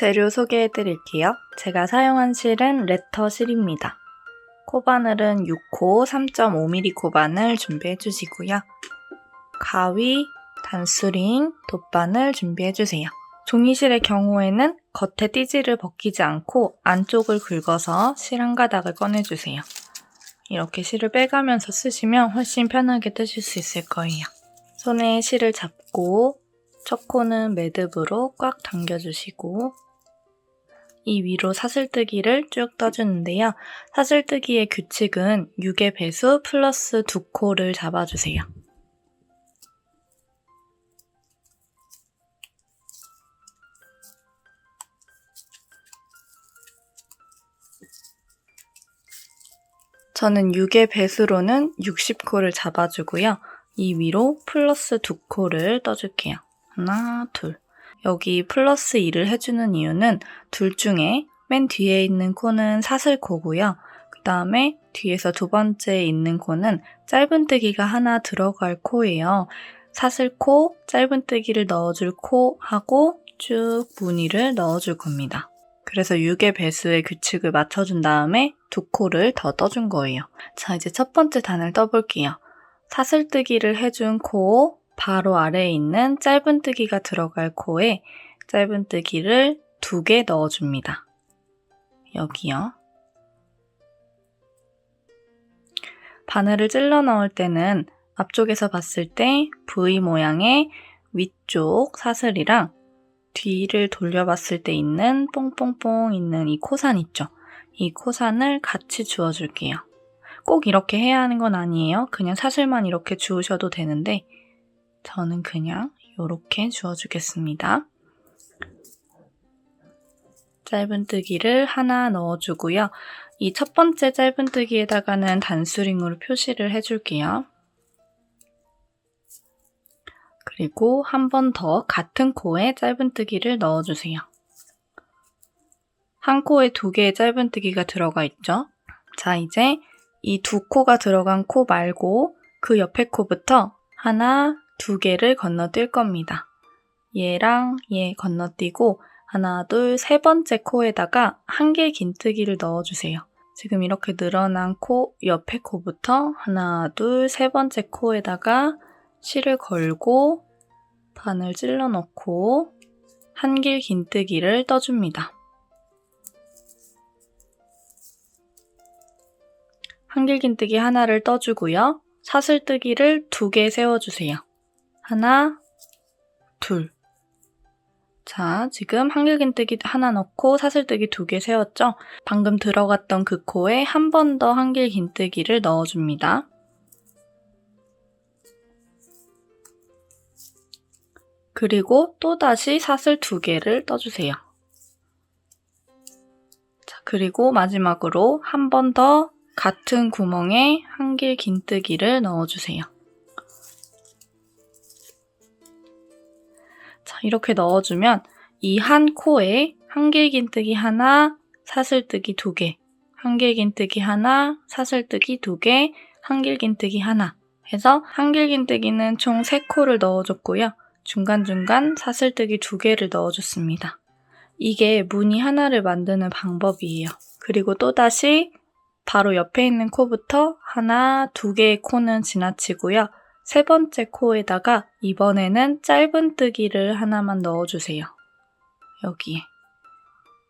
재료 소개해 드릴게요. 제가 사용한 실은 레터 실입니다. 코바늘은 6호 3.5mm 코바늘 준비해 주시고요. 가위, 단수링, 돗바늘 준비해 주세요. 종이실의 경우에는 겉에 띠지를 벗기지 않고 안쪽을 긁어서 실 한 가닥을 꺼내주세요. 이렇게 실을 빼가면서 쓰시면 훨씬 편하게 뜨실 수 있을 거예요. 손에 실을 잡고 첫 코는 매듭으로 꽉 당겨주시고 이 위로 사슬뜨기를 쭉 떠주는데요. 사슬뜨기의 규칙은 6의 배수 플러스 2코를 잡아주세요. 저는 6의 배수로는 60코를 잡아주고요. 이 위로 플러스 2코를 떠줄게요. 하나, 둘. 여기 플러스 2를 해주는 이유는 둘 중에 맨 뒤에 있는 코는 사슬코고요. 그 다음에 뒤에서 두 번째에 있는 코는 짧은뜨기가 하나 들어갈 코예요. 사슬코, 짧은뜨기를 넣어줄 코 하고 쭉 무늬를 넣어줄 겁니다. 그래서 6의 배수의 규칙을 맞춰준 다음에 2코를 더 떠준 거예요. 자, 이제 첫 번째 단을 떠볼게요. 사슬뜨기를 해준 코, 바로 아래에 있는 짧은뜨기가 들어갈 코에 짧은뜨기를 2개 넣어줍니다. 여기요. 바늘을 찔러 넣을 때는 앞쪽에서 봤을 때 V 모양의 위쪽 사슬이랑 뒤를 돌려봤을 때 있는 뽕뽕뽕 있는 이 코산 있죠? 이 코산을 같이 주워줄게요. 꼭 이렇게 해야 하는 건 아니에요. 그냥 사슬만 이렇게 주우셔도 되는데 저는 그냥 이렇게 주워주겠습니다. 짧은뜨기를 하나 넣어주고요. 이 첫 번째 짧은뜨기에다가는 단수링으로 표시를 해줄게요. 그리고 한 번 더 같은 코에 짧은뜨기를 넣어주세요. 한 코에 2개의 짧은뜨기가 들어가 있죠. 자, 이제 이 2코가 들어간 코 말고 그 옆에 코부터 하나, 2개를 건너뛸 겁니다. 얘랑 얘 건너뛰고 하나, 둘, 세 번째 코에다가 한 개 긴뜨기를 넣어주세요. 지금 이렇게 늘어난 코 옆에 코부터 하나, 둘, 세 번째 코에다가 실을 걸고 바늘 찔러 넣고 한 길 긴뜨기를 떠줍니다. 한 길 긴뜨기 하나를 떠주고요. 사슬뜨기를 2개 세워주세요. 하나, 둘. 자, 지금 한 길 긴뜨기 하나 넣고 사슬뜨기 2개 세웠죠? 방금 들어갔던 그 코에 한 번 더 한 길 긴뜨기를 넣어줍니다. 그리고 또다시 사슬 2개를 떠주세요. 자, 그리고 마지막으로 한 번 더 같은 구멍에 한 길 긴뜨기를 넣어주세요. 자, 이렇게 넣어주면 이 한 코에 한 길 긴뜨기 하나, 사슬뜨기 2개, 한 길 긴뜨기 하나, 사슬뜨기 2개, 한 길 긴뜨기 하나 해서 한 길 긴뜨기는 총 3코를 넣어줬고요. 중간중간 사슬뜨기 2개를 넣어줬습니다. 이게 무늬 하나를 만드는 방법이에요. 그리고 또다시 바로 옆에 있는 코부터 하나, 2개의 코는 지나치고요. 세 번째 코에다가 이번에는 짧은뜨기를 하나만 넣어주세요. 여기에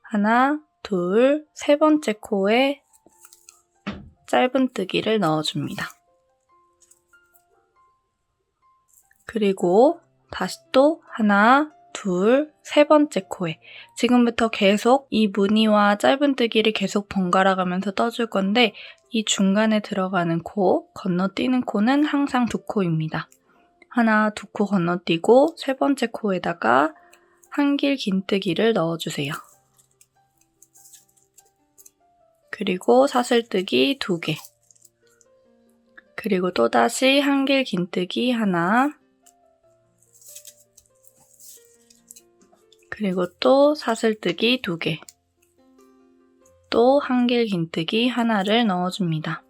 하나, 둘, 세 번째 코에 짧은뜨기를 넣어줍니다. 그리고 다시 또 하나, 둘, 세 번째 코에 지금부터 계속 이 무늬와 짧은뜨기를 계속 번갈아 가면서 떠줄 건데 이 중간에 들어가는 코, 건너뛰는 코는 항상 2코입니다. 하나, 2코 건너뛰고 세 번째 코에다가 한 길 긴뜨기를 넣어주세요. 그리고 사슬뜨기 2개. 그리고 또다시 한 길 긴뜨기 하나. 그리고 또 사슬뜨기 2개. 또 한 길 긴뜨기 하나를 넣어줍니다.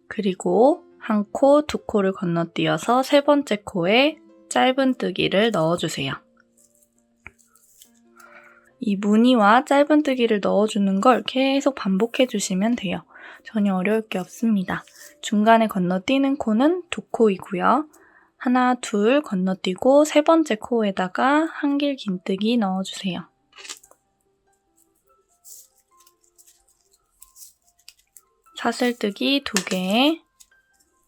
그리고 한 코, 2코를 건너뛰어서 세 번째 코에 짧은뜨기를 넣어주세요. 이 무늬와 짧은뜨기를 넣어주는 걸 계속 반복해주시면 돼요. 전혀 어려울 게 없습니다. 중간에 건너뛰는 코는 2코이고요. 하나, 둘 건너뛰고 세 번째 코에다가 한길 긴뜨기 넣어주세요. 사슬뜨기 2개,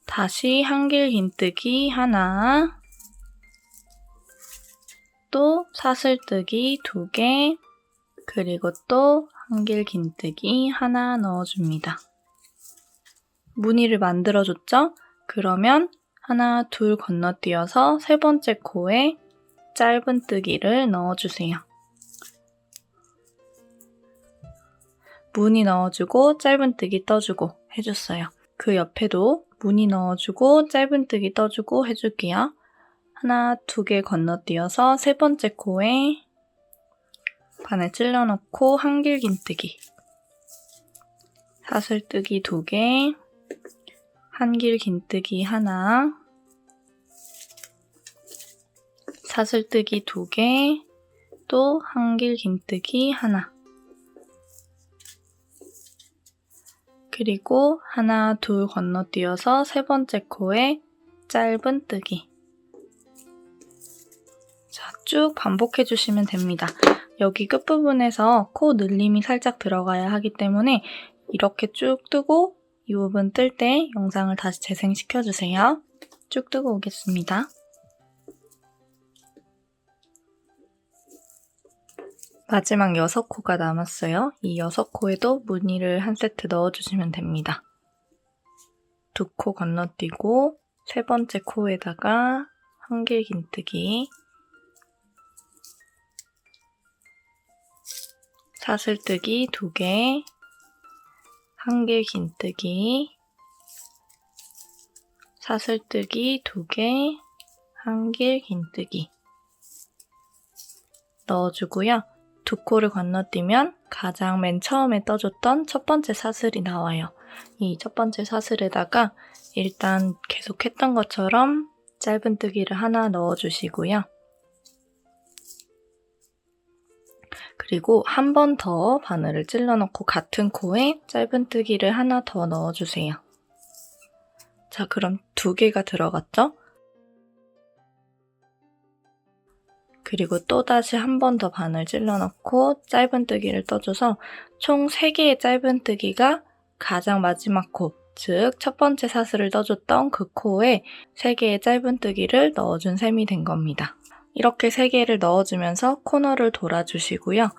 다시 한길 긴뜨기 하나, 또 사슬뜨기 2개, 그리고 또 한길 긴뜨기 하나 넣어줍니다. 무늬를 만들어줬죠? 그러면 하나, 둘 건너뛰어서 세 번째 코에 짧은뜨기를 넣어주세요. 무늬 넣어주고 짧은뜨기 떠주고 해줬어요. 그 옆에도 무늬 넣어주고 짧은뜨기 떠주고 해줄게요. 하나, 2개 건너뛰어서 세 번째 코에 바늘 찔러넣고 한길 긴뜨기, 사슬뜨기 2개, 한길 긴뜨기 하나, 사슬뜨기 2개, 또 한길 긴뜨기 하나, 그리고 하나, 둘 건너뛰어서 세 번째 코에 짧은뜨기. 자, 쭉 반복해주시면 됩니다. 여기 끝부분에서 코 늘림이 살짝 들어가야 하기 때문에 이렇게 쭉 뜨고 이 부분 뜰 때 영상을 다시 재생시켜주세요. 쭉 뜨고 오겠습니다. 마지막 6코가 남았어요. 이 6코에도 무늬를 한 세트 넣어주시면 됩니다. 2코 건너뛰고 세 번째 코에다가 한길 긴뜨기, 사슬뜨기 2개, 한길 긴뜨기, 사슬뜨기 2개, 한길 긴뜨기 넣어주고요. 2코를 건너뛰면 가장 맨 처음에 떠줬던 첫 번째 사슬이 나와요. 이 첫 번째 사슬에다가 일단 계속 했던 것처럼 짧은뜨기를 하나 넣어주시고요. 그리고 한 번 더 바늘을 찔러넣고 같은 코에 짧은뜨기를 하나 더 넣어주세요. 자, 그럼 2개가 들어갔죠? 그리고 또다시 한 번 더 바늘 찔러넣고 짧은뜨기를 떠줘서 총 3개의 짧은뜨기가 가장 마지막 코, 즉 첫 번째 사슬을 떠줬던 그 코에 3개의 짧은뜨기를 넣어준 셈이 된 겁니다. 이렇게 3개를 넣어주면서 코너를 돌아주시고요.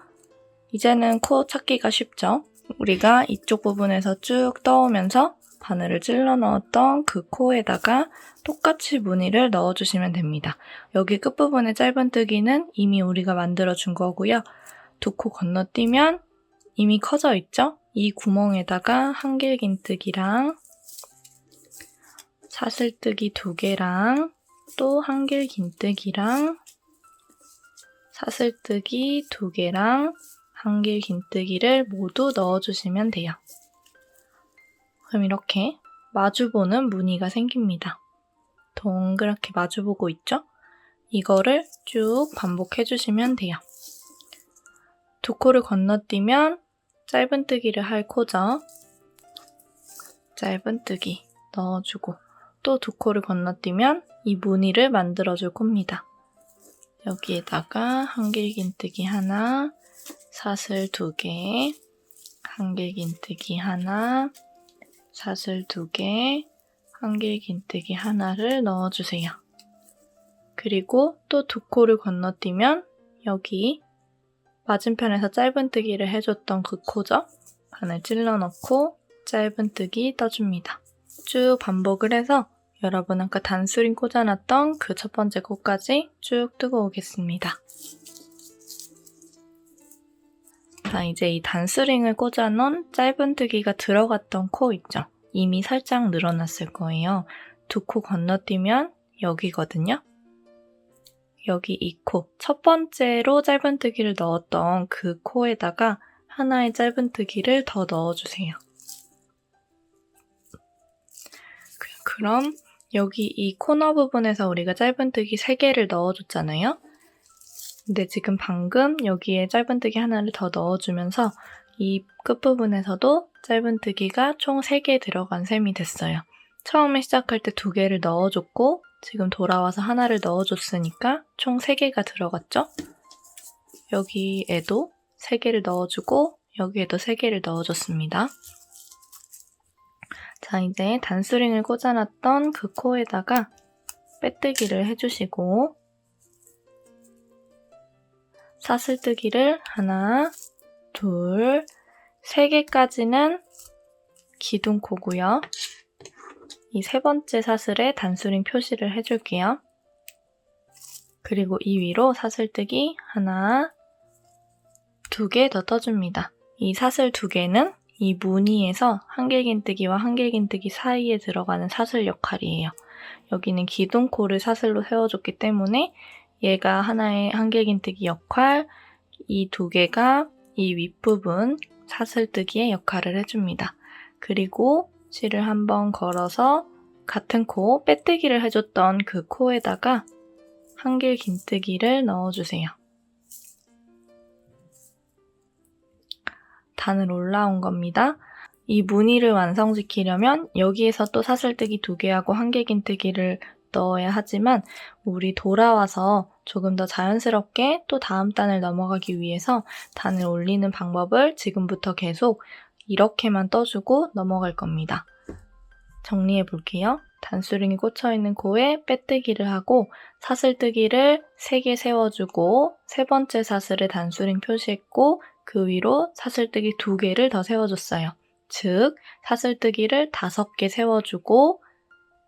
이제는 코 찾기가 쉽죠? 우리가 이쪽 부분에서 쭉 떠오면서 바늘을 찔러 넣었던 그 코에다가 똑같이 무늬를 넣어주시면 됩니다. 여기 끝부분의 짧은뜨기는 이미 우리가 만들어준 거고요. 2코 건너뛰면 이미 커져 있죠? 이 구멍에다가 한길 긴뜨기랑 사슬뜨기 2개랑 또 한길 긴뜨기랑 사슬뜨기 2개랑 한길 긴뜨기를 모두 넣어주시면 돼요. 그럼 이렇게 마주보는 무늬가 생깁니다. 동그랗게 마주보고 있죠? 이거를 쭉 반복해주시면 돼요. 2코를 건너뛰면 짧은뜨기를 할 코죠. 짧은뜨기 넣어주고 또 2코를 건너뛰면 이 무늬를 만들어줄 코입니다. 여기에다가 한길 긴뜨기 하나, 사슬 2개, 한길 긴뜨기 하나, 사슬 2개, 한길 긴뜨기 하나를 넣어주세요. 그리고 또 2코를 건너뛰면 여기 맞은편에서 짧은뜨기를 해줬던 그 코죠? 바늘 찔러넣고 짧은뜨기 떠줍니다. 쭉 반복을 해서 여러분 아까 단수링 꽂아놨던 그 첫 번째 코까지 쭉 뜨고 오겠습니다. 자, 이제 이 단수링을 꽂아놓은 짧은뜨기가 들어갔던 코 있죠? 이미 살짝 늘어났을 거예요. 2코 건너뛰면 여기거든요. 여기 이 코, 첫 번째로 짧은뜨기를 넣었던 그 코에다가 하나의 짧은뜨기를 더 넣어주세요. 그럼 여기 이 코너 부분에서 우리가 짧은뜨기 3개를 넣어줬잖아요. 근데 지금 방금 여기에 짧은뜨기 하나를 더 넣어주면서 이 끝부분에서도 짧은뜨기가 총 3개 들어간 셈이 됐어요. 처음에 시작할 때 2개를 넣어줬고 지금 돌아와서 하나를 넣어줬으니까 총 3개가 들어갔죠? 여기에도 3개를 넣어주고 여기에도 3개를 넣어줬습니다. 자, 이제 단수링을 꽂아놨던 그 코에다가 빼뜨기를 해주시고 사슬뜨기를 하나, 둘, 3개까지는 기둥코고요. 이 3번째 사슬에 단수링 표시를 해줄게요. 그리고 이 위로 사슬뜨기 하나, 2개 더 떠줍니다. 이 사슬 2개는 이 무늬에서 한길긴뜨기와 한길긴뜨기 사이에 들어가는 사슬 역할이에요. 여기는 기둥코를 사슬로 세워줬기 때문에 얘가 하나의 한길긴뜨기 역할, 이 2개가 이 윗부분 사슬뜨기의 역할을 해줍니다. 그리고 실을 한번 걸어서 같은 코, 빼뜨기를 해줬던 그 코에다가 한길긴뜨기를 넣어주세요. 단을 올라온 겁니다. 이 무늬를 완성시키려면 여기에서 또 사슬뜨기 2개하고 한길긴뜨기를 넣어야 하지만 우리 돌아와서 조금 더 자연스럽게 또 다음 단을 넘어가기 위해서 단을 올리는 방법을 지금부터 계속 이렇게만 떠주고 넘어갈 겁니다. 정리해 볼게요. 단수링이 꽂혀있는 코에 빼뜨기를 하고 사슬뜨기를 3개 세워주고 3번째 사슬에 단수링 표시했고 그 위로 사슬뜨기 2개를 더 세워줬어요. 즉 사슬뜨기를 5개 세워주고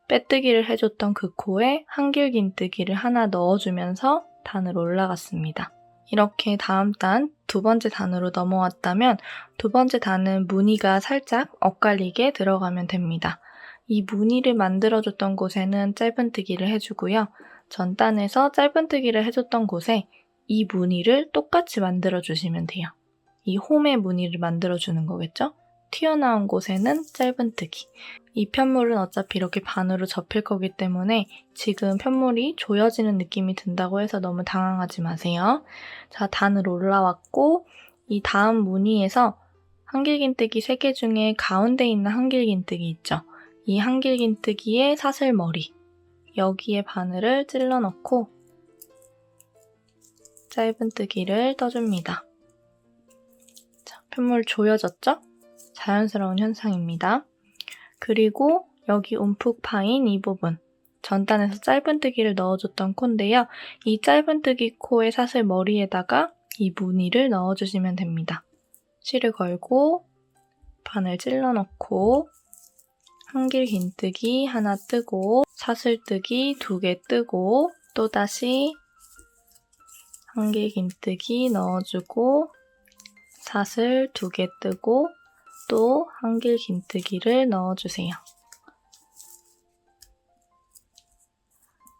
빼뜨기를 해줬던 그 코에 한길긴뜨기를 하나 넣어주면서 단을 올라갔습니다. 이렇게 다음 단, 2번째 단으로 넘어왔다면 2번째 단은 무늬가 살짝 엇갈리게 들어가면 됩니다. 이 무늬를 만들어줬던 곳에는 짧은뜨기를 해주고요. 전 단에서 짧은뜨기를 해줬던 곳에 이 무늬를 똑같이 만들어주시면 돼요. 이 홈의 무늬를 만들어주는 거겠죠? 튀어나온 곳에는 짧은뜨기. 이 편물은 어차피 이렇게 반으로 접힐 거기 때문에 지금 편물이 조여지는 느낌이 든다고 해서 너무 당황하지 마세요. 자, 단을 올라왔고 이 다음 무늬에서 한길긴뜨기 3개 중에 가운데 있는 한길긴뜨기 있죠? 이 한길긴뜨기의 사슬머리 여기에 바늘을 찔러 넣고 짧은뜨기를 떠줍니다. 자, 편물 조여졌죠? 자연스러운 현상입니다. 그리고 여기 움푹 파인 이 부분 전단에서 짧은뜨기를 넣어줬던 코인데요. 이 짧은뜨기 코의 사슬 머리에다가 이 무늬를 넣어주시면 됩니다. 실을 걸고 바늘 찔러 넣고 한길긴뜨기 하나 뜨고 사슬뜨기 2개 뜨고 또다시 한길긴뜨기 넣어주고 사슬 2개 뜨고 또 한길긴뜨기를 넣어주세요.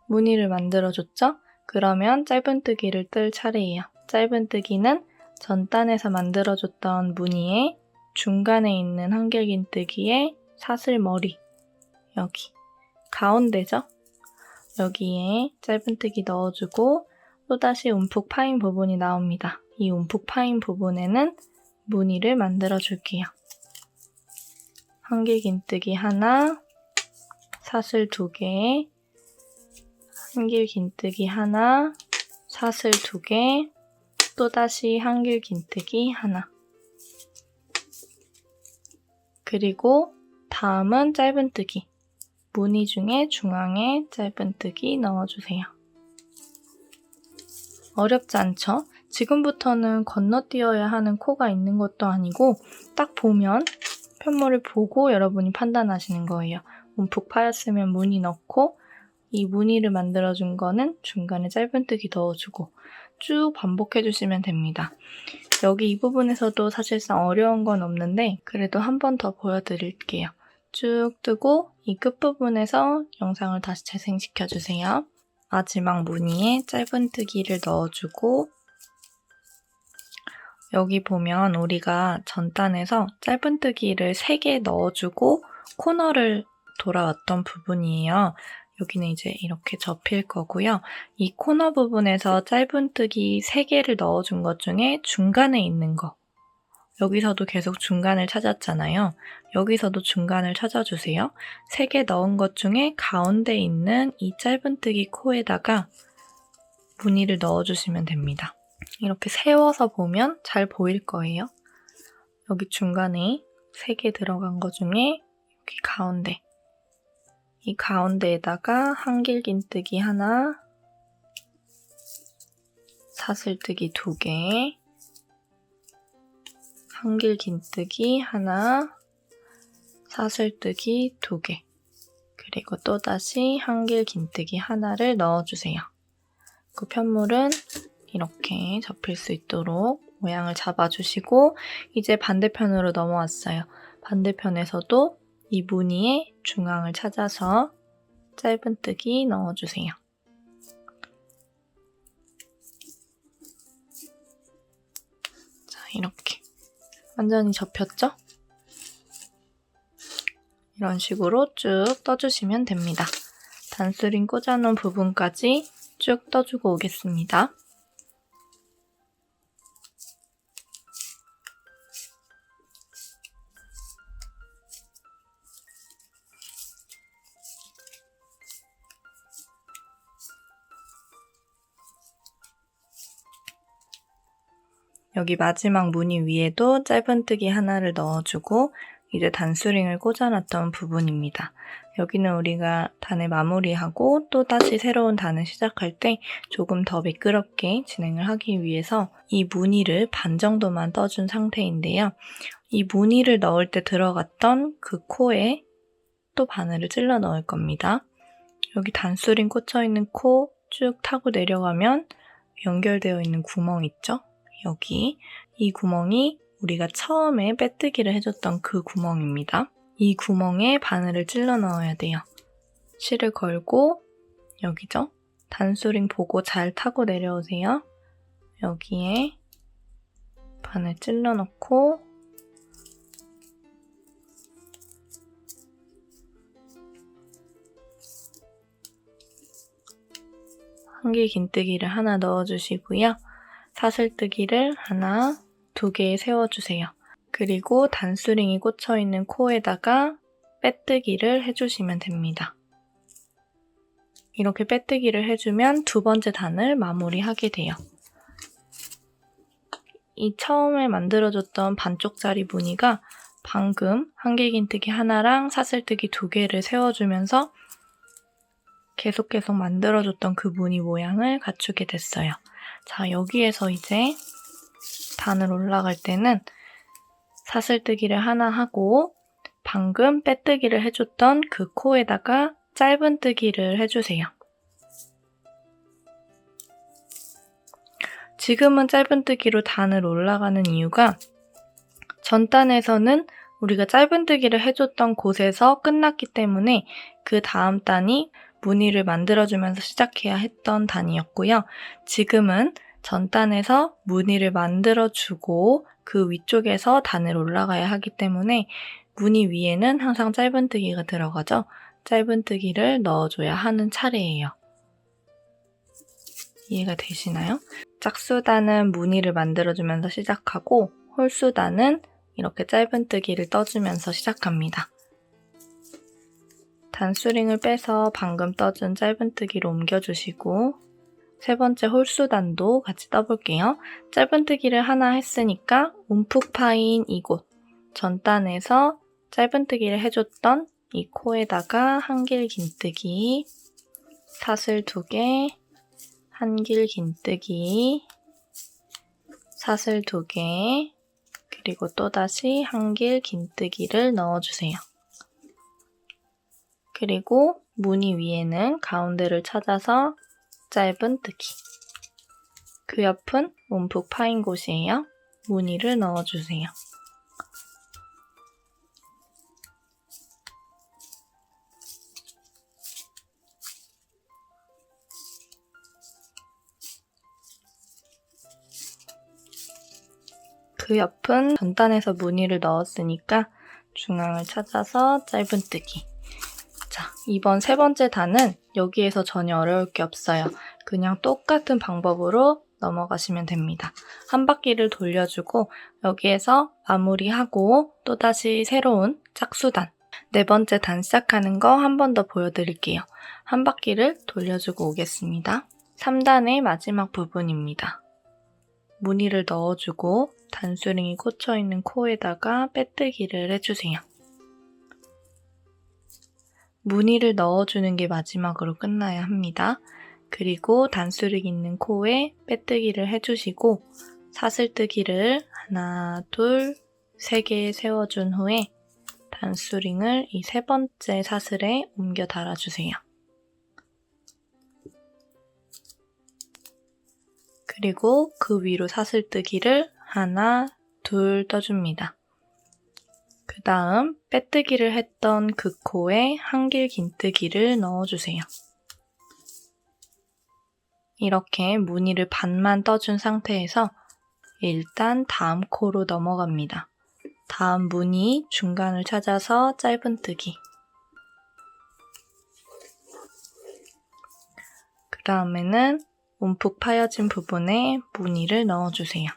무늬를 만들어줬죠? 그러면 짧은뜨기를 뜰 차례예요. 짧은뜨기는 전단에서 만들어줬던 무늬의 중간에 있는 한길긴뜨기의 사슬머리 여기 가운데죠? 여기에 짧은뜨기 넣어주고 또다시 움푹 파인 부분이 나옵니다. 이 움푹 파인 부분에는 무늬를 만들어줄게요. 한길긴뜨기 하나, 사슬 2개, 한길긴뜨기 하나, 사슬 2개, 또다시 한길긴뜨기 하나. 그리고 다음은 짧은뜨기. 무늬 중에 중앙에 짧은뜨기 넣어주세요. 어렵지 않죠? 지금부터는 건너뛰어야 하는 코가 있는 것도 아니고 딱 보면 편물을 보고 여러분이 판단하시는 거예요. 움푹 파였으면 무늬 넣고 이 무늬를 만들어준 거는 중간에 짧은뜨기 넣어주고 쭉 반복해주시면 됩니다. 여기 이 부분에서도 사실상 어려운 건 없는데 그래도 한 번 더 보여드릴게요. 쭉 뜨고 이 끝부분에서 영상을 다시 재생시켜주세요. 마지막 무늬에 짧은뜨기를 넣어주고 여기 보면 우리가 전단에서 짧은뜨기를 3개 넣어주고 코너를 돌아왔던 부분이에요. 여기는 이제 이렇게 접힐 거고요. 이 코너 부분에서 짧은뜨기 3개를 넣어준 것 중에 중간에 있는 거, 여기서도 계속 중간을 찾았잖아요. 여기서도 중간을 찾아주세요. 3개 넣은 것 중에 가운데 있는 이 짧은뜨기 코에다가 무늬를 넣어주시면 됩니다. 이렇게 세워서 보면 잘 보일 거예요. 여기 중간에 3개 들어간 것 중에 여기 가운데, 이 가운데에다가 한길긴뜨기 하나, 사슬뜨기 2개, 한길긴뜨기 하나, 사슬뜨기 2개, 그리고 또다시 한길긴뜨기 하나를 넣어주세요. 그 편물은 이렇게 접힐 수 있도록 모양을 잡아주시고 이제 반대편으로 넘어왔어요. 반대편에서도 이 무늬의 중앙을 찾아서 짧은뜨기 넣어주세요. 자, 이렇게 완전히 접혔죠? 이런 식으로 쭉 떠주시면 됩니다. 단수링 꽂아놓은 부분까지 쭉 떠주고 오겠습니다. 여기 마지막 무늬 위에도 짧은뜨기 하나를 넣어주고 이제 단수링을 꽂아놨던 부분입니다. 여기는 우리가 단을 마무리하고 또 다시 새로운 단을 시작할 때 조금 더 매끄럽게 진행을 하기 위해서 이 무늬를 반 정도만 떠준 상태인데요. 이 무늬를 넣을 때 들어갔던 그 코에 또 바늘을 찔러 넣을 겁니다. 여기 단수링 꽂혀있는 코 쭉 타고 내려가면 연결되어 있는 구멍 있죠? 여기 이 구멍이 우리가 처음에 빼뜨기를 해줬던 그 구멍입니다. 이 구멍에 바늘을 찔러 넣어야 돼요. 실을 걸고 여기죠? 단수링 보고 잘 타고 내려오세요. 여기에 바늘 찔러 넣고 한길긴뜨기를 하나 넣어주시고요. 사슬뜨기를 하나, 2개 세워주세요. 그리고 단수링이 꽂혀있는 코에다가 빼뜨기를 해주시면 됩니다. 이렇게 빼뜨기를 해주면 2번째 단을 마무리하게 돼요. 이 처음에 만들어줬던 반쪽짜리 무늬가 방금 한길긴뜨기 하나랑 사슬뜨기 2개를 세워주면서 계속 만들어줬던 그 무늬 모양을 갖추게 됐어요. 자, 여기에서 이제 단을 올라갈 때는 사슬뜨기를 하나 하고 방금 빼뜨기를 해줬던 그 코에다가 짧은뜨기를 해주세요. 지금은 짧은뜨기로 단을 올라가는 이유가 전 단에서는 우리가 짧은뜨기를 해줬던 곳에서 끝났기 때문에 그 다음 단이 무늬를 만들어주면서 시작해야 했던 단이었고요. 지금은 전 단에서 무늬를 만들어주고 그 위쪽에서 단을 올라가야 하기 때문에 무늬 위에는 항상 짧은뜨기가 들어가죠. 짧은뜨기를 넣어줘야 하는 차례예요. 이해가 되시나요? 짝수단은 무늬를 만들어주면서 시작하고 홀수단은 이렇게 짧은뜨기를 떠주면서 시작합니다. 단수링을 빼서 방금 떠준 짧은뜨기로 옮겨주시고 3번째 홀수단도 같이 떠볼게요. 짧은뜨기를 하나 했으니까 움푹 파인 이곳 전단에서 짧은뜨기를 해줬던 이 코에다가 한길긴뜨기, 사슬 2개, 한길긴뜨기, 사슬 2개, 그리고 또다시 한길긴뜨기를 넣어주세요. 그리고 무늬 위에는 가운데를 찾아서 짧은뜨기. 그 옆은 움푹 파인 곳이에요. 무늬를 넣어주세요. 그 옆은 전단에서 무늬를 넣었으니까 중앙을 찾아서 짧은뜨기. 이번 세 번째 단은 여기에서 전혀 어려울 게 없어요. 그냥 똑같은 방법으로 넘어가시면 됩니다. 한 바퀴를 돌려주고 여기에서 마무리하고 또다시 새로운 짝수단 네 번째 단 시작하는 거 한 번 더 보여드릴게요. 한 바퀴를 돌려주고 오겠습니다. 3단의 마지막 부분입니다. 무늬를 넣어주고 단수링이 꽂혀있는 코에다가 빼뜨기를 해주세요. 무늬를 넣어주는 게 마지막으로 끝나야 합니다. 그리고 단수링 있는 코에 빼뜨기를 해주시고 사슬뜨기를 하나, 둘, 3개 세워준 후에 단수링을 이 세 번째 사슬에 옮겨 달아주세요. 그리고 그 위로 사슬뜨기를 하나, 둘 떠줍니다. 그 다음 빼뜨기를 했던 그 코에 한길 긴뜨기를 넣어주세요. 이렇게 무늬를 반만 떠준 상태에서 일단 다음 코로 넘어갑니다. 다음 무늬 중간을 찾아서 짧은뜨기. 그 다음에는 움푹 파여진 부분에 무늬를 넣어주세요.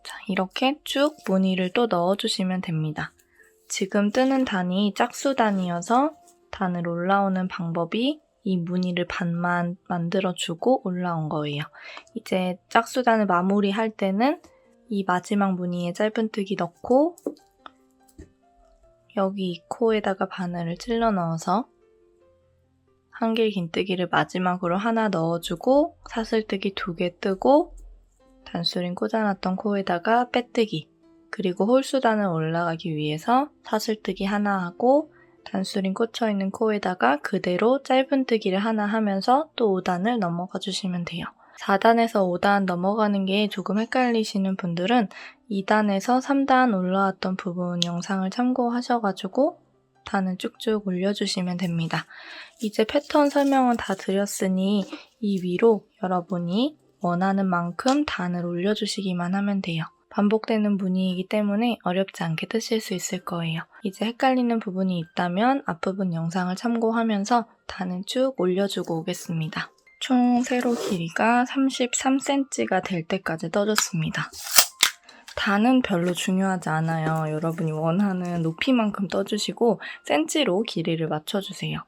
자, 이렇게 쭉 무늬를 또 넣어주시면 됩니다. 지금 뜨는 단이 짝수단이어서 단을 올라오는 방법이 이 무늬를 반만 만들어주고 올라온 거예요. 이제 짝수단을 마무리할 때는 이 마지막 무늬에 짧은뜨기 넣고 여기 이 코에다가 바늘을 찔러 넣어서 한길 긴뜨기를 마지막으로 하나 넣어주고 사슬뜨기 2개 뜨고 단수링 꽂아놨던 코에다가 빼뜨기 그리고 홀수단을 올라가기 위해서 사슬뜨기 하나 하고 단수링 꽂혀있는 코에다가 그대로 짧은뜨기를 하나 하면서 또 5단을 넘어가 주시면 돼요. 4단에서 5단 넘어가는 게 조금 헷갈리시는 분들은 2단에서 3단 올라왔던 부분 영상을 참고하셔가지고 단을 쭉쭉 올려주시면 됩니다. 이제 패턴 설명은 다 드렸으니 이 위로 여러분이 원하는 만큼 단을 올려주시기만 하면 돼요. 반복되는 무늬이기 때문에 어렵지 않게 뜨실 수 있을 거예요. 이제 헷갈리는 부분이 있다면 앞부분 영상을 참고하면서 단을 쭉 올려주고 오겠습니다. 총 세로 길이가 33cm가 될 때까지 떠줬습니다. 단은 별로 중요하지 않아요. 여러분이 원하는 높이만큼 떠주시고 센치로 길이를 맞춰주세요.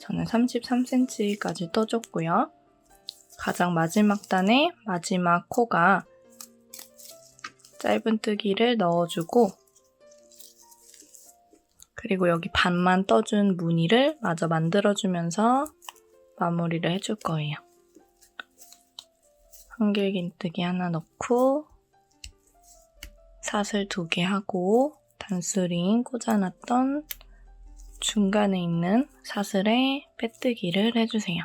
저는 33cm까지 떠줬고요. 가장 마지막 단의 마지막 코가 짧은뜨기를 넣어주고 그리고 여기 반만 떠준 무늬를 마저 만들어주면서 마무리를 해줄 거예요. 한길 긴뜨기 하나 넣고 사슬 2개 하고 단수링 꽂아놨던 중간에 있는 사슬에 빼뜨기를 해주세요.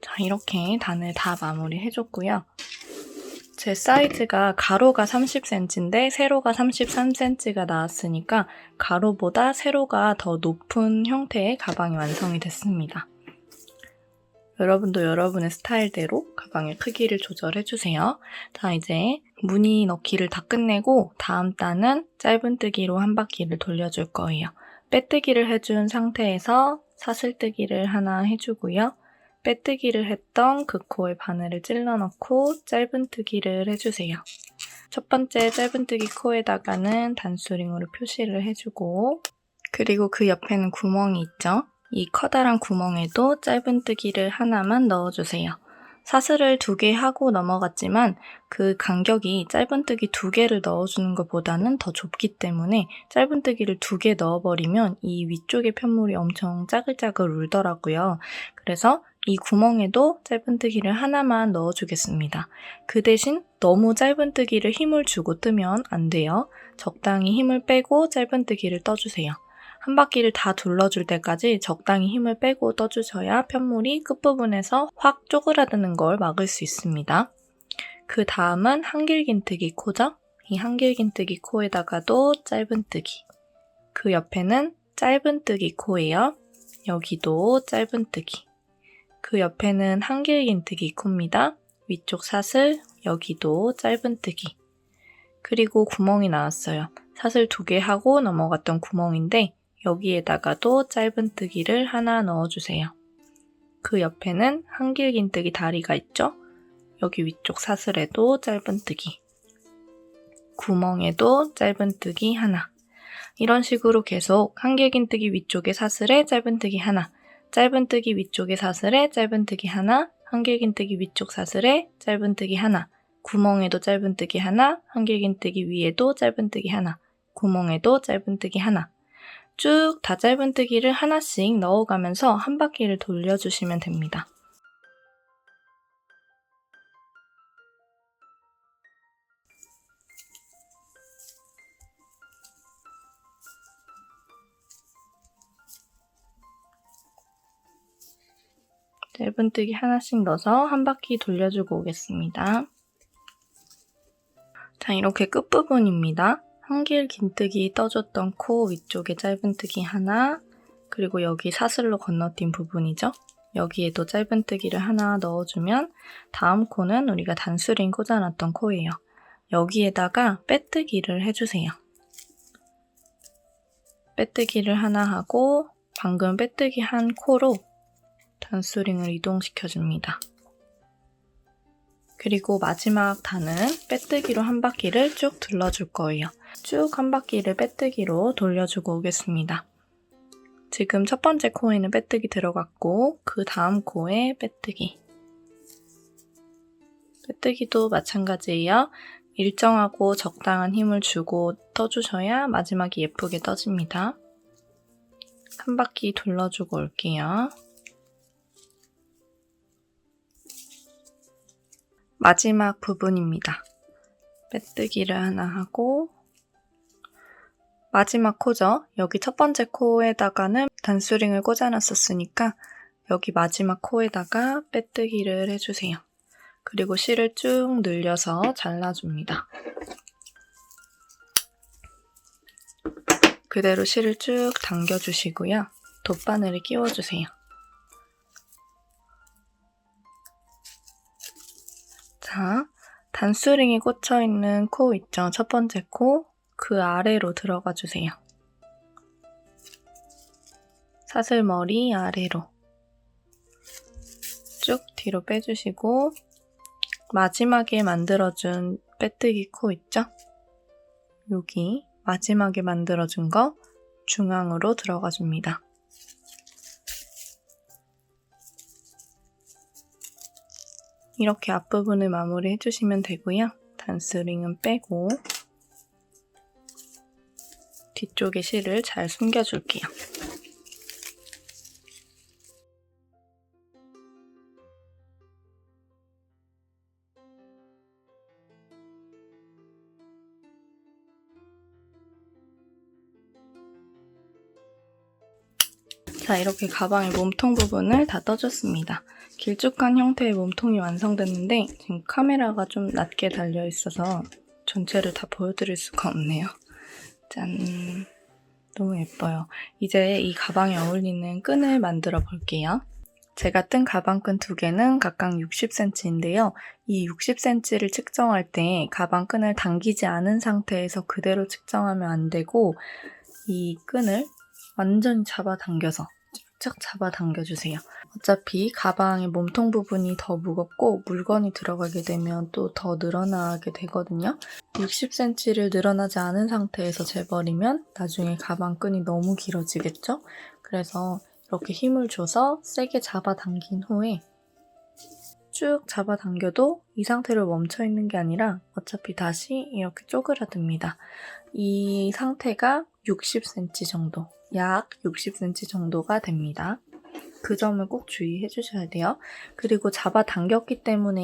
자, 이렇게 단을 다 마무리 해줬고요. 제 사이즈가 가로가 30cm인데 세로가 33cm가 나왔으니까 가로보다 세로가 더 높은 형태의 가방이 완성이 됐습니다. 여러분도 여러분의 스타일대로 가방의 크기를 조절해주세요. 자, 이제 무늬 넣기를 다 끝내고 다음 단은 짧은뜨기로 한 바퀴를 돌려줄 거예요. 빼뜨기를 해준 상태에서 사슬뜨기를 하나 해주고요. 빼뜨기를 했던 그 코에 바늘을 찔러 넣고 짧은뜨기를 해주세요. 첫 번째 짧은뜨기 코에다가는 단수링으로 표시를 해주고 그리고 그 옆에는 구멍이 있죠? 이 커다란 구멍에도 짧은뜨기를 하나만 넣어주세요. 사슬을 2개 하고 넘어갔지만 그 간격이 짧은뜨기 2개를 넣어주는 것보다는 더 좁기 때문에 짧은뜨기를 2개 넣어버리면 이 위쪽의 편물이 엄청 짜글짜글 울더라고요. 그래서 이 구멍에도 짧은뜨기를 하나만 넣어주겠습니다. 그 대신 너무 짧은뜨기를 힘을 주고 뜨면 안 돼요. 적당히 힘을 빼고 짧은뜨기를 떠주세요. 한 바퀴를 다 둘러줄 때까지 적당히 힘을 빼고 떠주셔야 편물이 끝부분에서 확 쪼그라드는 걸 막을 수 있습니다. 그 다음은 한길긴뜨기 코죠? 이 한길긴뜨기 코에다가도 짧은뜨기. 그 옆에는 짧은뜨기 코예요. 여기도 짧은뜨기. 그 옆에는 한길긴뜨기 코입니다. 위쪽 사슬, 여기도 짧은뜨기. 그리고 구멍이 나왔어요. 사슬 2개 하고 넘어갔던 구멍인데 여기에다가도 짧은뜨기를 하나 넣어주세요. 그 옆에는 한길긴뜨기 다리가 있죠? 여기 위쪽 사슬에도 짧은뜨기. 구멍에도 짧은뜨기 하나. 이런 식으로 계속 한길긴뜨기 위쪽에 사슬에 짧은뜨기 하나, 짧은뜨기 위쪽에 사슬에 짧은뜨기 하나, 한길긴뜨기 위쪽 사슬에 짧은뜨기 하나, 구멍에도 짧은뜨기 하나, 한길긴뜨기 위에도 짧은뜨기 하나, 구멍에도 짧은뜨기 하나. 쭉 다 짧은뜨기를 하나씩 넣어가면서 한 바퀴를 돌려주시면 됩니다. 짧은뜨기 하나씩 넣어서 한 바퀴 돌려주고 오겠습니다. 자, 이렇게 끝부분입니다. 한길긴뜨기 떠줬던 코 위쪽에 짧은뜨기 하나, 그리고 여기 사슬로 건너뛴 부분이죠. 여기에도 짧은뜨기를 하나 넣어주면 다음 코는 우리가 단수링 꽂아놨던 코예요. 여기에다가 빼뜨기를 해주세요. 빼뜨기를 하나 하고 방금 빼뜨기 한 코로 단수링을 이동시켜줍니다. 그리고 마지막 단은 빼뜨기로 한 바퀴를 쭉 둘러줄 거예요. 쭉 한 바퀴를 빼뜨기로 돌려주고 오겠습니다. 지금 첫 번째 코에는 빼뜨기 들어갔고 그 다음 코에 빼뜨기. 빼뜨기도 마찬가지예요. 일정하고 적당한 힘을 주고 떠주셔야 마지막이 예쁘게 떠집니다. 한 바퀴 둘러주고 올게요. 마지막 부분입니다. 빼뜨기를 하나 하고 마지막 코죠. 여기 첫 번째 코에다가는 단수링을 꽂아놨었으니까 여기 마지막 코에다가 빼뜨기를 해주세요. 그리고 실을 쭉 늘려서 잘라줍니다. 그대로 실을 쭉 당겨주시고요. 돗바늘을 끼워주세요. 자, 단수링이 꽂혀있는 코 있죠? 첫 번째 코, 그 아래로 들어가 주세요. 사슬머리 아래로 쭉 뒤로 빼주시고 마지막에 만들어준 빼뜨기 코 있죠? 여기 마지막에 만들어준 거 중앙으로 들어가 줍니다. 이렇게 앞부분을 마무리 해주시면 되고요. 단스링은 빼고 뒤쪽에 실을 잘 숨겨줄게요. 자, 이렇게 가방의 몸통 부분을 다 떠줬습니다. 길쭉한 형태의 몸통이 완성됐는데 지금 카메라가 좀 낮게 달려있어서 전체를 다 보여드릴 수가 없네요. 짠! 너무 예뻐요. 이제 이 가방에 어울리는 끈을 만들어 볼게요. 제가 뜬 가방끈 2개는 각각 60cm인데요. 이 60cm를 측정할 때 가방끈을 당기지 않은 상태에서 그대로 측정하면 안 되고 이 끈을 완전히 잡아당겨서 쫙쫙 잡아당겨주세요. 어차피 가방의 몸통 부분이 더 무겁고 물건이 들어가게 되면 또 더 늘어나게 되거든요. 60cm를 늘어나지 않은 상태에서 재버리면 나중에 가방끈이 너무 길어지겠죠? 그래서 이렇게 힘을 줘서 세게 잡아당긴 후에 쭉 잡아당겨도 이 상태로 멈춰있는 게 아니라 어차피 다시 이렇게 쪼그라듭니다. 이 상태가 60cm 정도, 약 60cm 정도가 됩니다. 그 점을 꼭 주의해 주셔야 돼요. 그리고 잡아당겼기 때문에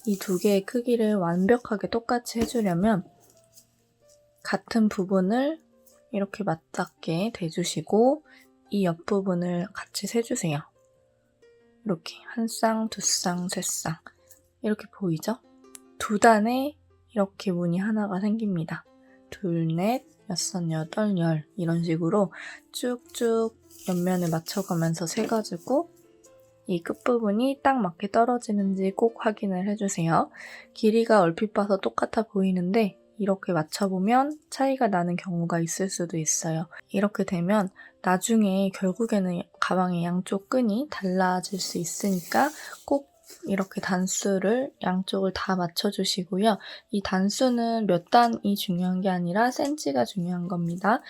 이 2개의 크기를 완벽하게 똑같이 해주려면 같은 부분을 이렇게 맞닿게 대주시고 이 옆부분을 같이 세주세요. 이렇게 한 쌍, 두 쌍, 세 쌍 이렇게 보이죠? 2단에 이렇게 무늬 하나가 생깁니다. 2, 4, 6, 8, 10 이런 식으로 쭉쭉 옆면을 맞춰가면서 세가지고 이 끝부분이 딱 맞게 떨어지는지 꼭 확인을 해주세요. 길이가 얼핏 봐서 똑같아 보이는데 이렇게 맞춰보면 차이가 나는 경우가 있을 수도 있어요. 이렇게 되면 나중에 결국에는 가방의 양쪽 끈이 달라질 수 있으니까 꼭 이렇게 단수를 양쪽을 다 맞춰주시고요. 이 단수는 몇 단이 중요한 게 아니라 센치가 중요한 겁니다.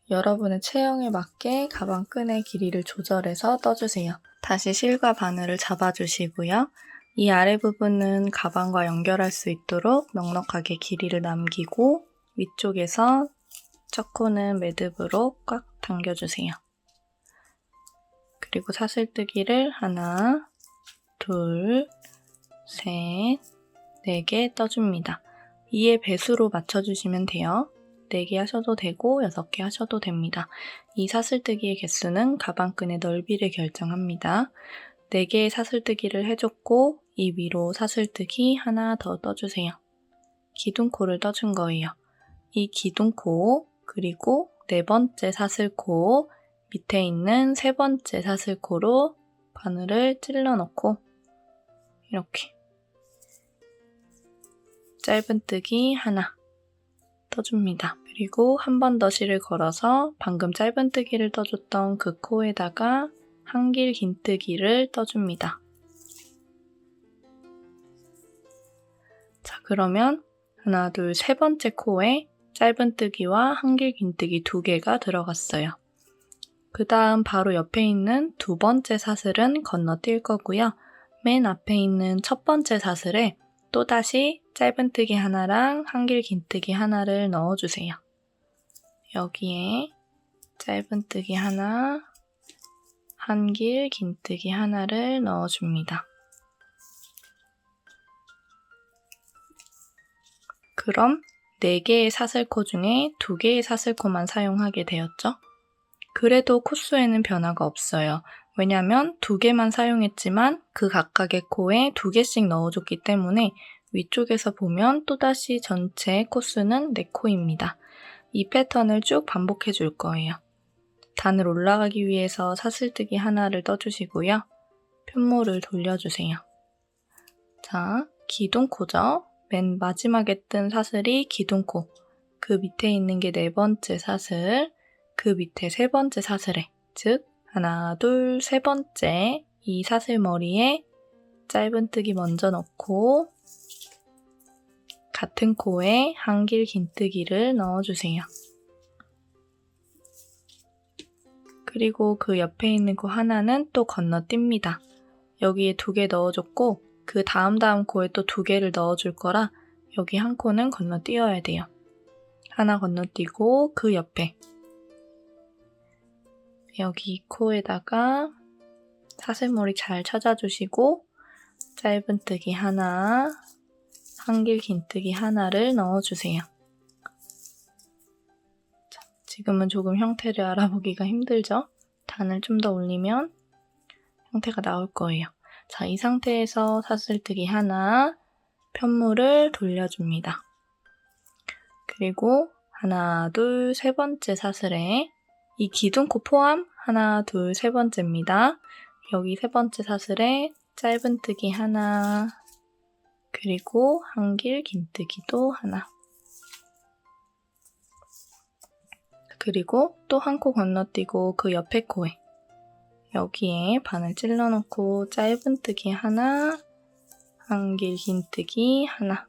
여러분의 체형에 맞게 가방 끈의 길이를 조절해서 떠주세요. 다시 실과 바늘을 잡아주시고요. 이 아래 부분은 가방과 연결할 수 있도록 넉넉하게 길이를 남기고 위쪽에서 첫 코는 매듭으로 꽉 당겨주세요. 그리고 사슬뜨기를 하나, 둘, 셋, 4개 떠줍니다. 2의 배수로 맞춰주시면 돼요. 4개 하셔도 되고 6개 하셔도 됩니다. 이 사슬뜨기의 개수는 가방끈의 넓이를 결정합니다. 4개의 사슬뜨기를 해줬고 이 위로 사슬뜨기 하나 더 떠주세요. 기둥코를 떠준 거예요. 이 기둥코 그리고 4번째 사슬코 밑에 있는 3번째 사슬코로 바늘을 찔러 넣고 이렇게 짧은뜨기 하나 떠줍니다. 그리고 한 번 더 실을 걸어서 방금 짧은뜨기를 떠줬던 그 코에다가 한길 긴뜨기를 떠줍니다. 자, 그러면 하나, 둘, 3번째 코에 짧은뜨기와 한길 긴뜨기 2개가 들어갔어요. 그 다음 바로 옆에 있는 2번째 사슬은 건너뛸 거고요. 맨 앞에 있는 첫 번째 사슬에 또다시 짧은뜨기 하나랑 한길 긴뜨기 하나를 넣어주세요. 여기에 짧은뜨기 하나, 한길 긴뜨기 하나를 넣어줍니다. 그럼 4개의 사슬코 중에 2개의 사슬코만 사용하게 되었죠? 그래도 코수에는 변화가 없어요. 왜냐면 2개만 사용했지만 그 각각의 코에 2개씩 넣어줬기 때문에 위쪽에서 보면 또다시 전체 코수는 4코입니다. 이 패턴을 쭉 반복해 줄 거예요. 단을 올라가기 위해서 사슬뜨기 하나를 떠주시고요. 편모를 돌려주세요. 자, 기둥코죠? 맨 마지막에 뜬 사슬이 기둥코. 그 밑에 있는 게 4번째 사슬, 그 밑에 3번째 사슬에, 즉 하나, 둘, 3번째 이 사슬 머리에 짧은뜨기 먼저 넣고 같은 코에 한길 긴뜨기를 넣어주세요. 그리고 그 옆에 있는 코 하나는 또 건너뜁니다. 여기에 2개 넣어줬고 그 다음 코에 또 2개를 넣어줄 거라 여기 한 코는 건너뛰어야 돼요. 하나 건너뛰고 그 옆에 여기 이 코에다가 사슬머리 잘 찾아주시고 짧은뜨기 하나, 한길 긴뜨기 하나를 넣어주세요. 자, 지금은 조금 형태를 알아보기가 힘들죠? 단을 좀 더 올리면 형태가 나올 거예요. 자, 이 상태에서 사슬뜨기 하나, 편물을 돌려줍니다. 그리고 하나, 둘, 3번째 사슬에 이 기둥코 포함 하나, 둘, 3번째입니다. 여기 3번째 사슬에 짧은뜨기 하나, 그리고 한길 긴뜨기도 하나. 그리고 또 한 코 건너뛰고 그 옆에 코에 여기에 바늘 찔러놓고 짧은뜨기 하나, 한길 긴뜨기 하나.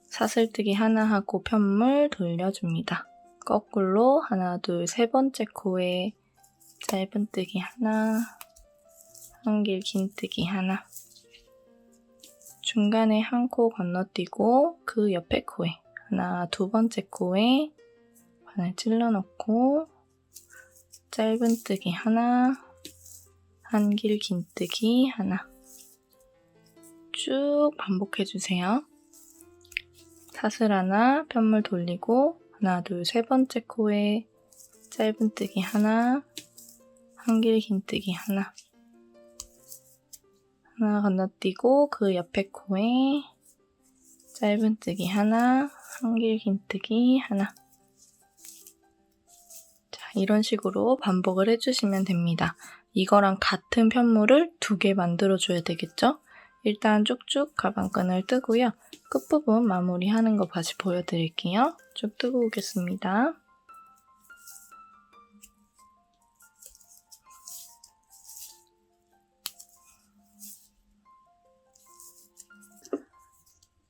사슬뜨기 하나 하고 편물 돌려줍니다. 거꾸로 하나, 둘, 3번째 코에 짧은뜨기 하나, 한길 긴뜨기 하나. 중간에 한 코 건너뛰고 그 옆에 코에 하나, 2번째 코에 바늘 찔러넣고 짧은뜨기 하나, 한길 긴뜨기 하나. 쭉 반복해주세요. 사슬 하나, 편물 돌리고 하나, 둘, 3번째 코에 짧은뜨기 하나, 한길 긴뜨기 하나. 하나 건너뛰고 그 옆에 코에 짧은뜨기 하나, 한길 긴뜨기 하나. 자, 이런 식으로 반복을 해주시면 됩니다. 이거랑 같은 편물을 2개 만들어줘야 되겠죠? 일단 쭉쭉 가방끈을 뜨고요. 끝부분 마무리하는 거 다시 보여드릴게요. 쭉 뜨고 오겠습니다.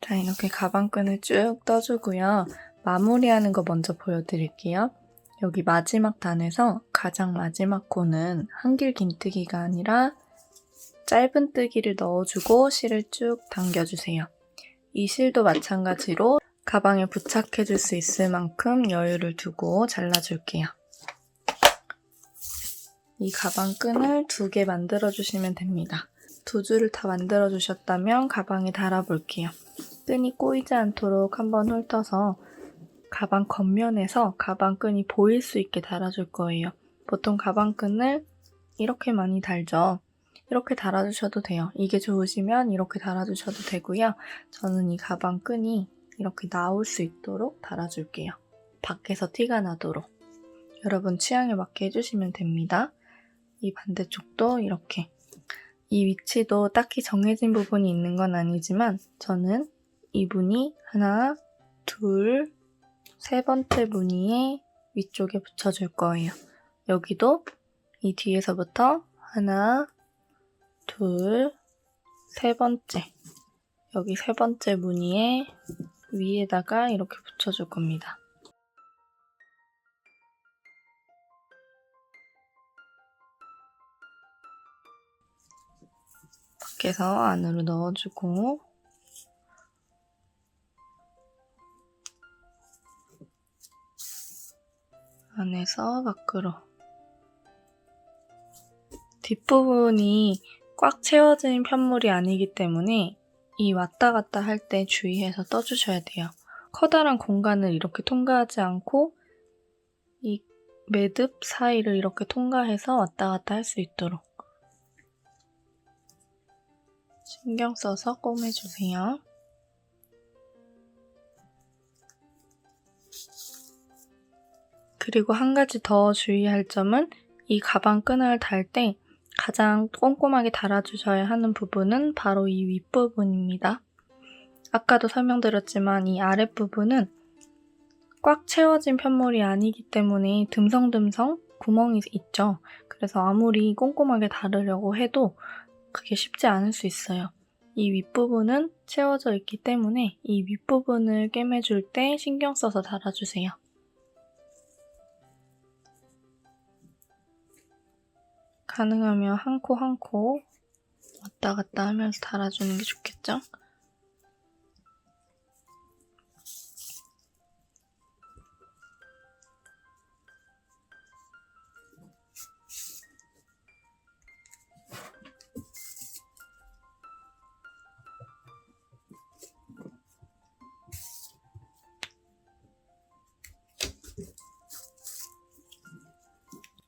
자, 이렇게 가방끈을 쭉 떠주고요. 마무리하는 거 먼저 보여드릴게요. 여기 마지막 단에서 가장 마지막 코는 한길 긴뜨기가 아니라 짧은 뜨기를 넣어주고 실을 쭉 당겨주세요. 이 실도 마찬가지로 가방에 부착해줄 수 있을 만큼 여유를 두고 잘라줄게요. 이 가방끈을 2개 만들어주시면 됩니다. 2줄을 다 만들어주셨다면 가방에 달아볼게요. 끈이 꼬이지 않도록 한번 훑어서 가방 겉면에서 가방끈이 보일 수 있게 달아줄 거예요. 보통 가방끈을 이렇게 많이 달죠. 이렇게 달아주셔도 돼요. 이게 좋으시면 이렇게 달아주셔도 되고요. 저는 이 가방끈이 이렇게 나올 수 있도록 달아줄게요. 밖에서 티가 나도록. 여러분 취향에 맞게 해주시면 됩니다. 이 반대쪽도 이렇게. 이 위치도 딱히 정해진 부분이 있는 건 아니지만 저는 이 무늬 하나, 둘, 3번째 무늬의 위쪽에 붙여줄 거예요. 여기도 이 뒤에서부터 하나, 둘, 3번째. 여기 3번째 무늬의 위에다가 이렇게 붙여줄 겁니다. 밖에서 안으로 넣어주고 안에서 밖으로. 뒷부분이 꽉 채워진 편물이 아니기 때문에 이 왔다 갔다 할 때 주의해서 떠주셔야 돼요. 커다란 공간을 이렇게 통과하지 않고 이 매듭 사이를 이렇게 통과해서 왔다 갔다 할 수 있도록 신경 써서 꿰매주세요. 그리고 한 가지 더 주의할 점은 이 가방끈을 달 때 가장 꼼꼼하게 달아주셔야 하는 부분은 바로 이 윗부분입니다. 아까도 설명드렸지만 이 아랫부분은 꽉 채워진 편물이 아니기 때문에 듬성듬성 구멍이 있죠. 그래서 아무리 꼼꼼하게 다르려고 해도 그게 쉽지 않을 수 있어요. 이 윗부분은 채워져 있기 때문에 이 윗부분을 꿰매줄 때 신경 써서 달아주세요. 가능하면 한 코 한 코 왔다 갔다 하면서 달아주는 게 좋겠죠?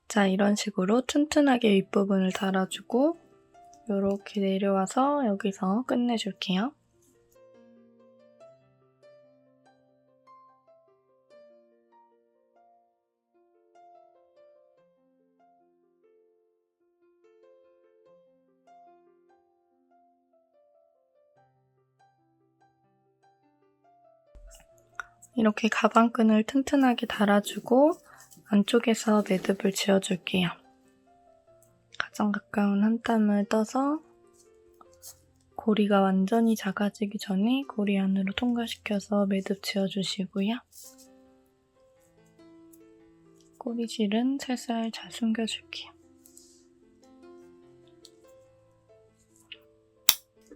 자, 이런 식으로 튼튼하게 윗부분을 달아주고 이렇게 내려와서 여기서 끝내줄게요. 이렇게 가방끈을 튼튼하게 달아주고 안쪽에서 매듭을 지어줄게요. 가장 가까운 한 땀을 떠서 고리가 완전히 작아지기 전에 고리 안으로 통과시켜서 매듭 지어주시고요. 꼬리실은 살살 잘 숨겨줄게요.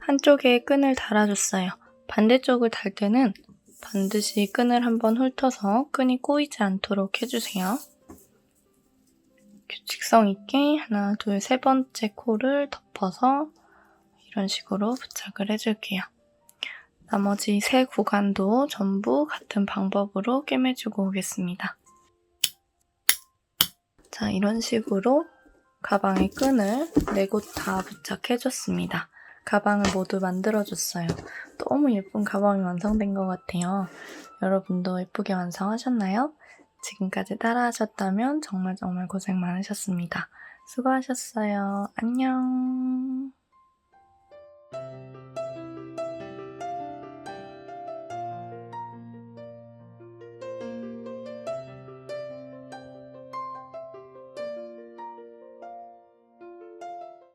한쪽에 끈을 달아줬어요. 반대쪽을 달 때는 반드시 끈을 한번 훑어서 끈이 꼬이지 않도록 해주세요. 규칙성 있게 하나, 둘, 3번째 코를 덮어서 이런 식으로 부착을 해줄게요. 나머지 3 구간도 전부 같은 방법으로 꿰매주고 오겠습니다. 자, 이런 식으로 가방에 끈을 4곳 다 부착해줬습니다. 가방을 모두 만들어줬어요. 너무 예쁜 가방이 완성된 것 같아요. 여러분도 예쁘게 완성하셨나요? 지금까지 따라하셨다면 정말 정말 고생 많으셨습니다. 수고하셨어요. 안녕.